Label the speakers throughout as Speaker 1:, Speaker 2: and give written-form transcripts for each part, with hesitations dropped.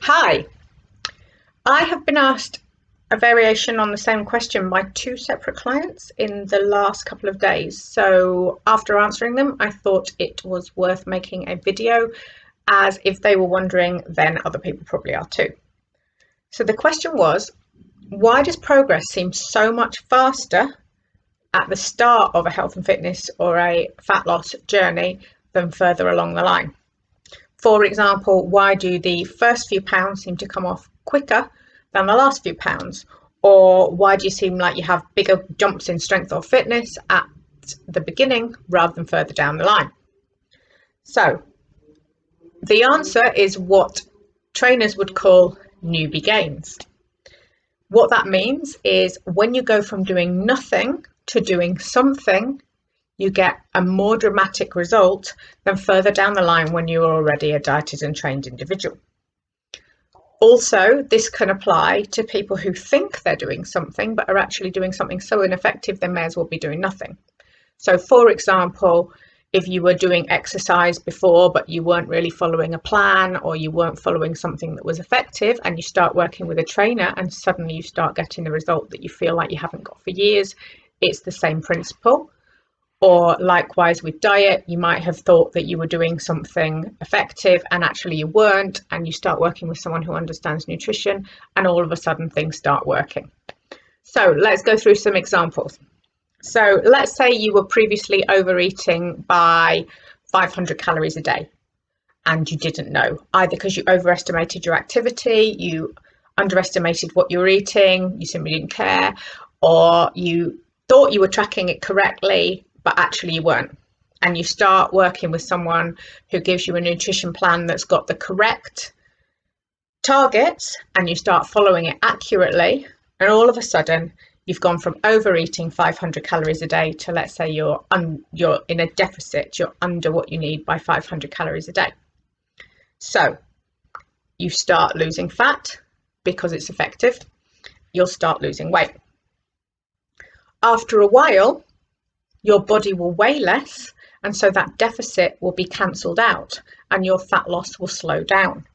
Speaker 1: Hi, I have been asked a variation on the same question by two separate clients in the last couple of days. So after answering them, I thought it was worth making a video, as if they were wondering, then other people probably are too. So the question was, why does progress seem so much faster at the start of a health and fitness or a fat loss journey than further along the line? For example, why do the first few pounds seem to come off quicker than the last few pounds? Or why do you seem like you have bigger jumps in strength or fitness at the beginning rather than further down the line? So the answer is what trainers would call newbie gains. What that means is when you go from doing nothing to doing something, you get a more dramatic result than further down the line when you're already a dieted and trained individual. Also, this can apply to people who think they're doing something but are actually doing something so ineffective they may as well be doing nothing. So for example, if you were doing exercise before but you weren't really following a plan, or you weren't following something that was effective, and you start working with a trainer and suddenly you start getting the result that you feel like you haven't got for years, it's the same principle. Or likewise with diet, you might have thought that you were doing something effective and actually you weren't, and you start working with someone who understands nutrition and all of a sudden things start working. So let's go through some examples. So let's say you were previously overeating by 500 calories a day and you didn't know, either because you overestimated your activity, you underestimated what you were eating, you simply didn't care, or you thought you were tracking it correctly but actually you weren't. And you start working with someone who gives you a nutrition plan that's got the correct targets, and you start following it accurately, and all of a sudden you've gone from overeating 500 calories a day to, let's say, you're in a deficit, you're under what you need by 500 calories a day. So you start losing fat because it's effective, you'll start losing weight. After a while, your body will weigh less, and so that deficit will be cancelled out and your fat loss will slow down.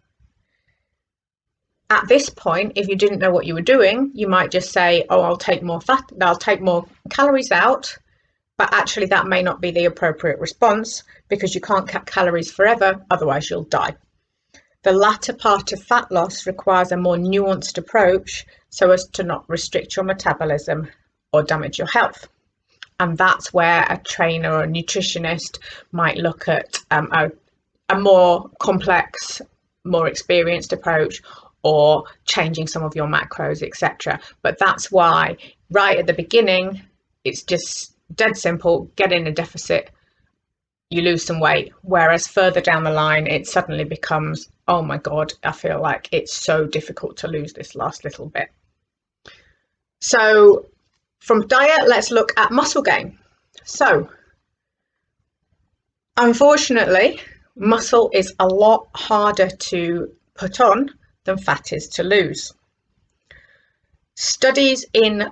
Speaker 1: At this point, if you didn't know what you were doing, you might just say, oh, I'll take more calories out, but actually that may not be the appropriate response, because you can't cut calories forever, otherwise you'll die. The latter part of fat loss requires a more nuanced approach so as to not restrict your metabolism or damage your health. And that's where a trainer or a nutritionist might look at a more complex, more experienced approach, or changing some of your macros, etc. But that's why right at the beginning, it's just dead simple: get in a deficit, you lose some weight. Whereas further down the line, it suddenly becomes, oh my God, I feel like it's so difficult to lose this last little bit. So from diet, let's look at muscle gain. So unfortunately, muscle is a lot harder to put on than fat is to lose. Studies in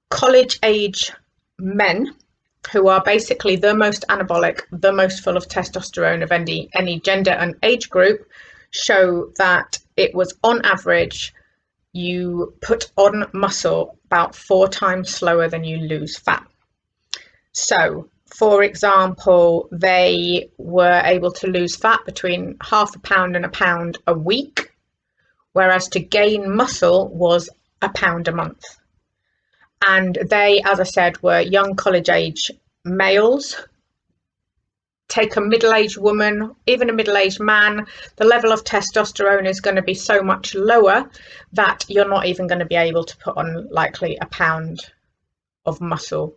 Speaker 1: college age men, who are basically the most anabolic, the most full of testosterone of any gender and age group, show that it was on average you put on muscle about 4 times slower than you lose fat. So for example, they were able to lose fat between half a pound and a pound a week, whereas to gain muscle was a pound a month. And they, as I said, were young college age males. Take a middle-aged woman, even a middle-aged man, the level of testosterone is going to be so much lower that you're not even going to be able to put on likely a pound of muscle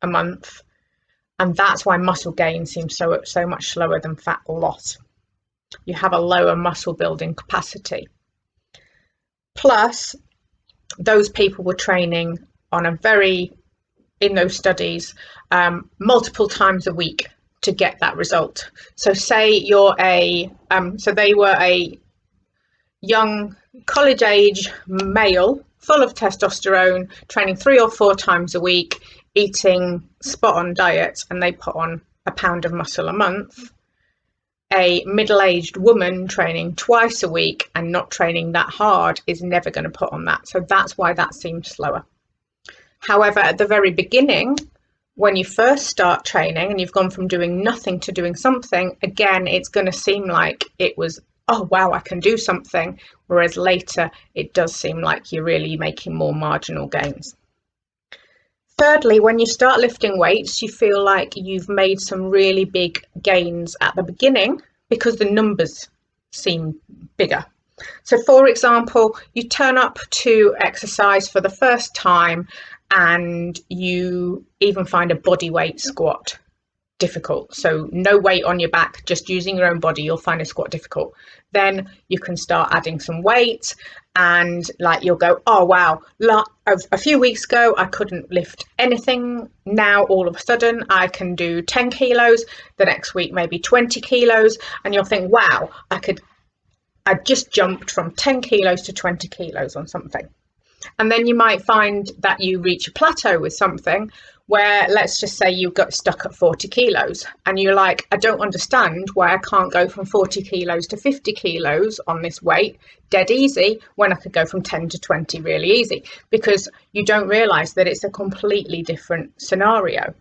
Speaker 1: a month. And that's why muscle gain seems so much slower than fat loss. You have a lower muscle building capacity. Plus, those people were training on in those studies, multiple times a week to get that result. So say you're so they were a young college age male, full of testosterone, training 3 or 4 times a week, eating spot on diets, and they put on a pound of muscle a month. a middle-aged woman training twice a week and not training that hard is never going to put on that. So that's why that seems slower. However, at the very beginning, when you first start training and you've gone from doing nothing to doing something, again, it's going to seem like it was, oh, wow, I can do something. Whereas later, it does seem like you're really making more marginal gains. Thirdly, when you start lifting weights, you feel like you've made some really big gains at the beginning because the numbers seem bigger. So for example, you turn up to exercise for the first time and you even find a body weight squat difficult. So no weight on your back, just using your own body, you'll find a squat difficult. Then you can start adding some weight and like you'll go, oh wow, a few weeks ago I couldn't lift anything. Now all of a sudden I can do 10 kilos, the next week maybe 20 kilos, and you'll think, wow, I just jumped from 10 kilos to 20 kilos on something. And then you might find that you reach a plateau with something where, let's just say you got stuck at 40 kilos and you're like, I don't understand why I can't go from 40 kilos to 50 kilos on this weight dead easy when I could go from 10 to 20 really easy, because you don't realize that it's a completely different scenario.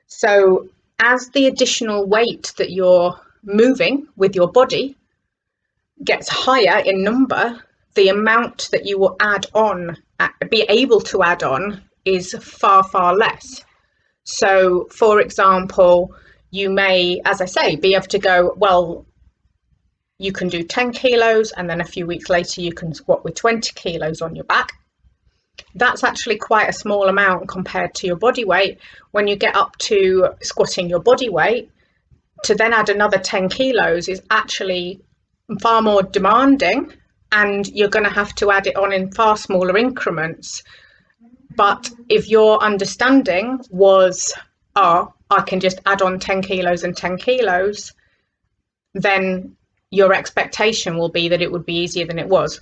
Speaker 1: So as the additional weight that you're moving with your body gets higher in number, the amount that you will be able to add on is far, far less. So for example, you may, as I say, be able to go, well, you can do 10 kilos and then a few weeks later you can squat with 20 kilos on your back. That's actually quite a small amount compared to your body weight. When you get up to squatting your body weight, to then add another 10 kilos is actually far more demanding, and you're going to have to add it on in far smaller increments. But if your understanding was, oh, I can just add on 10 kilos and 10 kilos, then your expectation will be that it would be easier than it was.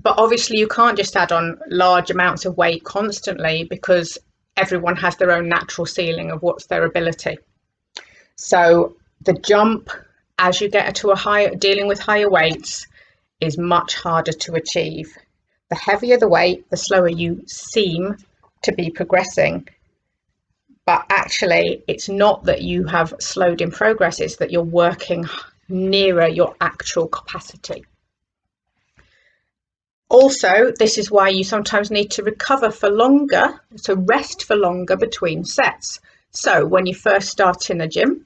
Speaker 1: But obviously you can't just add on large amounts of weight constantly, because everyone has their own natural ceiling of what's their ability. So the jump, as you get to dealing with higher weights, is much harder to achieve. The heavier the weight, the slower you seem to be progressing. But actually, it's not that you have slowed in progress, it's that you're working nearer your actual capacity. Also, this is why you sometimes need to recover for longer, so rest for longer between sets. So when you first start in a gym,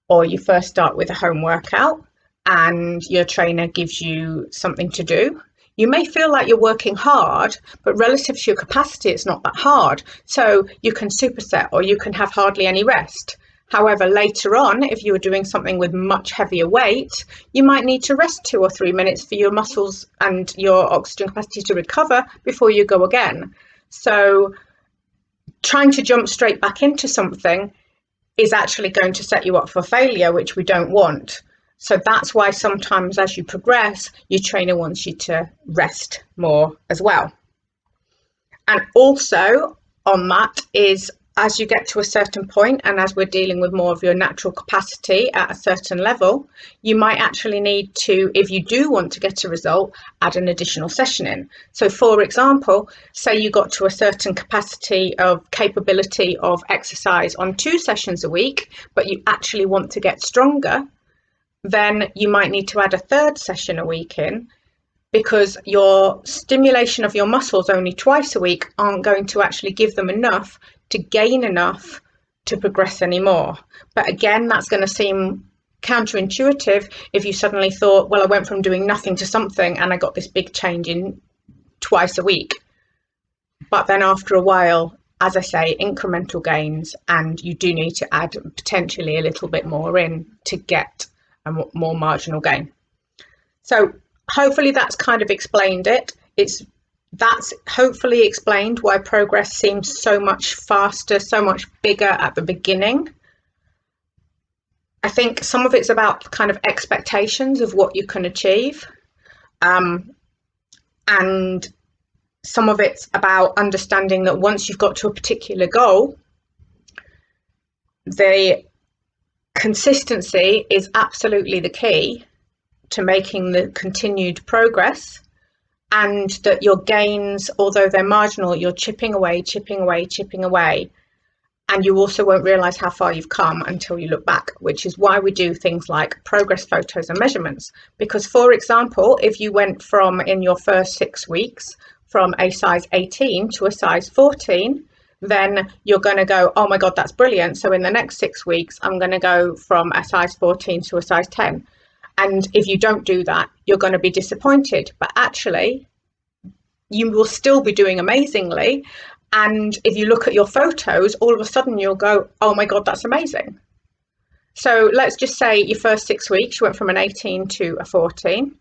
Speaker 1: or you first start with a home workout and your trainer gives you something to do, you may feel like you're working hard, but relative to your capacity, it's not that hard. So you can superset or you can have hardly any rest. However, later on, if you were doing something with much heavier weight, you might need to rest 2 or 3 minutes for your muscles and your oxygen capacity to recover before you go again. So trying to jump straight back into something is actually going to set you up for failure, which we don't want. So that's why sometimes as you progress, your trainer wants you to rest more as well. And also on that is, as you get to a certain point and as we're dealing with more of your natural capacity at a certain level, you might actually need to, if you do want to get a result, add an additional session in. So for example, say you got to a certain capacity of capability of exercise on 2 sessions a week, but you actually want to get stronger, then you might need to add a 3rd session a week in, because your stimulation of your muscles only twice a week aren't going to actually give them enough to gain enough to progress anymore. But again, that's going to seem counterintuitive if you suddenly thought, well, I went from doing nothing to something and I got this big change in twice a week. But then after a while, as I say, incremental gains, and you do need to add potentially a little bit more in to get a more marginal gain. So hopefully that's kind of explained it. That's hopefully explained why progress seems so much faster, so much bigger at the beginning. I think some of it's about kind of expectations of what you can achieve. And some of it's about understanding that once you've got to a particular goal, Consistency is absolutely the key to making the continued progress, and that your gains, although they're marginal, you're chipping away, and you also won't realize how far you've come until you look back, which is why we do things like progress photos and measurements. Because, for example, if you went from, in your first 6 weeks, from a size 18 to a size 14, then you're going to go, oh my God, that's brilliant. So in the next 6 weeks, I'm going to go from a size 14 to a size 10. And if you don't do that, you're going to be disappointed. But actually, you will still be doing amazingly. And if you look at your photos, all of a sudden you'll go, oh my God, that's amazing. So let's just say your first 6 weeks, you went from an 18 to a 14.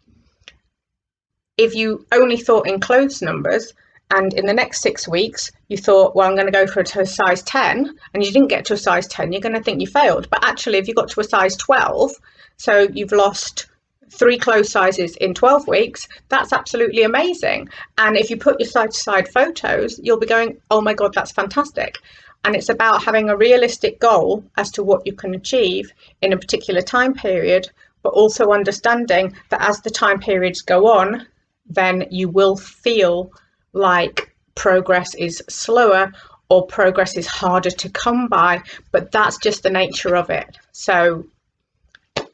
Speaker 1: If you only thought in clothes numbers, and in the next 6 weeks, you thought, well, I'm going to go for a size 10, and you didn't get to a size 10, you're going to think you failed. But actually, if you got to a size 12, so you've lost 3 clothes sizes in 12 weeks, that's absolutely amazing. And if you put your side-to-side photos, you'll be going, oh my God, that's fantastic. And it's about having a realistic goal as to what you can achieve in a particular time period, but also understanding that as the time periods go on, then you will feel like progress is slower or progress is harder to come by, but that's just the nature of it. So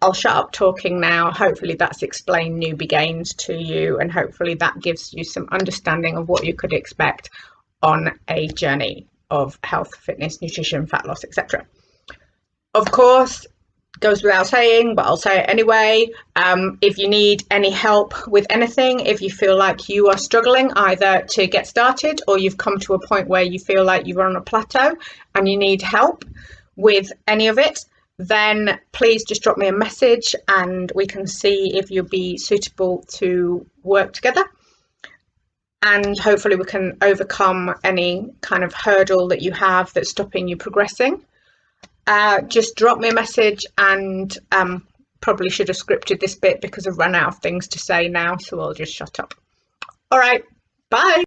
Speaker 1: I'll shut up talking now. Hopefully that's explained newbie gains to you, and hopefully that gives you some understanding of what you could expect on a journey of health, fitness, nutrition, fat loss, etc. Of course, goes without saying, but I'll say it anyway. If you need any help with anything, if you feel like you are struggling either to get started, or you've come to a point where you feel like you're on a plateau and you need help with any of it, then please just drop me a message and we can see if you'll be suitable to work together. And hopefully we can overcome any kind of hurdle that you have that's stopping you progressing. Just drop me a message, and probably should have scripted this bit because I've run out of things to say now, so I'll just shut up. All right, bye.